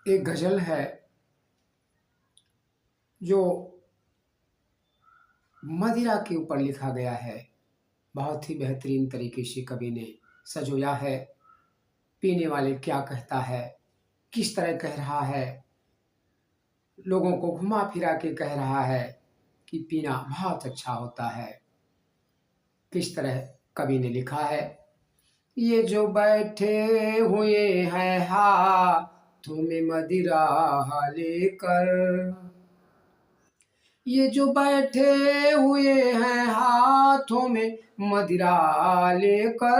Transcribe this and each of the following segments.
एक गज़ल है जो मदिरा के ऊपर लिखा गया है। बहुत ही बेहतरीन तरीके से कवि ने सँजोया है। पीने वाले क्या कहता है, किस तरह कह रहा है, लोगों को घुमा फिरा के कह रहा है कि पीना बहुत अच्छा होता है। किस तरह कवि ने लिखा है, ये जो बैठे हुए हैं हाथों में मदिरा लेकर, ये जो बैठे हुए हैं हाथों में मदिरा लेकर,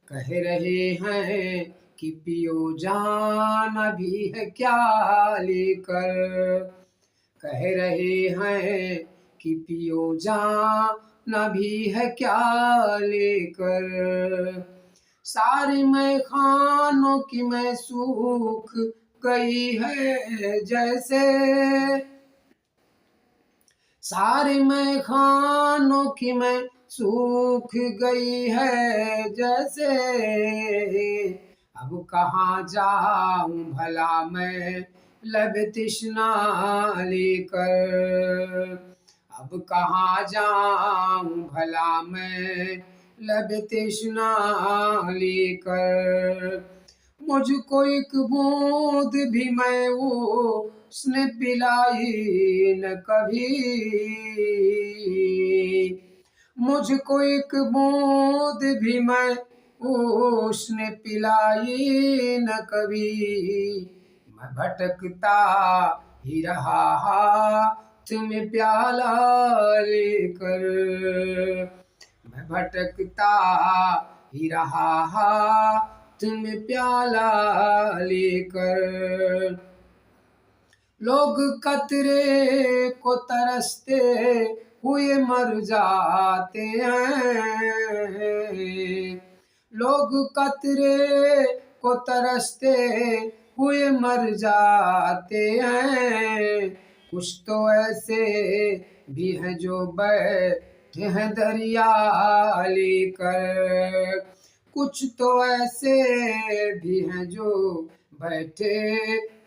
कह रहे हैं कि पियो जान अभी है क्या लेकर, कह रहे हैं कि पियो जान अभी है क्या लेकर। सारी मैं खानों की मैं सूख गई है जैसे, सारी मैं खानों की मैं सूख गई है जैसे, अब कहाँ जाऊं भला मैं लब तृष्णा लेकर, अब कहाँ जाऊं भला मैं लब तृष्णा लेकर। मुझको एक बूंद भी मैं उसने पिलाई न कभी, मुझको एक बूंद भी मैं उसने पिलाई न कभी। मैं भटकता ही रहा हाथ में प्याला लेकर, मैं भटकता ही रहा हाथ में प्याला लेकर। लोग कतरे को तरसते हुए मर जाते हैं, लोग कतरे को तरसते हुए मर जाते हैं। कुछ तो ऐसे भी हैं जो बैठे हैं दरिया लेकर, कुछ तो ऐसे भी हैं जो बैठे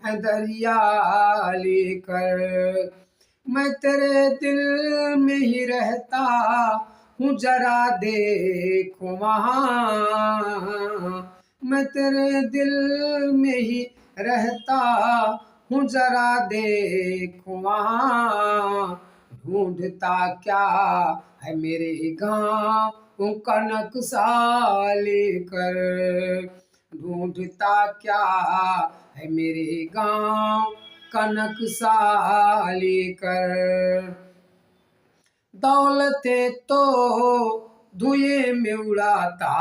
हैं दरिया लेकर। मैं तेरे दिल में ही रहता हूँ जरा देखो वहाँ, मैं तेरे दिल में ही रहता हूँ जरा देखो वहाँ। ढूंढता क्या है मेरे गाँव का नक्शा लेकर, ढूंढता क्या है मेरे गाँव का नक्शा लेकर। दौलते तो धुएं में उड़ाता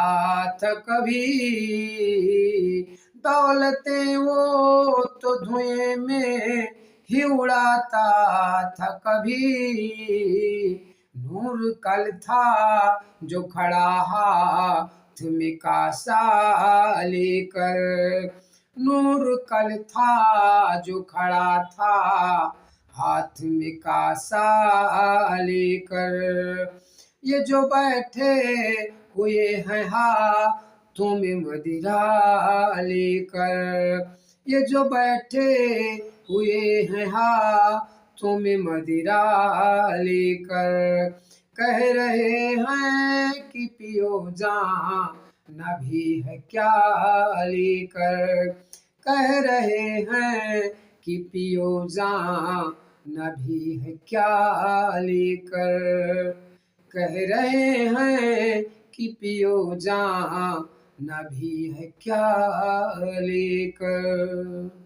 था कभी, दौलते वो तो धुएं में ही उड़ाता था कभी। नूर कल था जो खड़ा हाथ में कासा लेकर, नूर कल था जो खड़ा था हाथ में कासा लेकर। ये जो बैठे हुए हैं हाथों में मदिरा लेकर, ये जो बैठे हुए हैं हाथों में मदिरा लेकर, कह रहे हैं कि पियो जान अभी है क्या लेकर, कह रहे हैं कि पियो जान अभी है क्या लेकर, कह रहे हैं कि पियो जान अभी है क्या लेकर।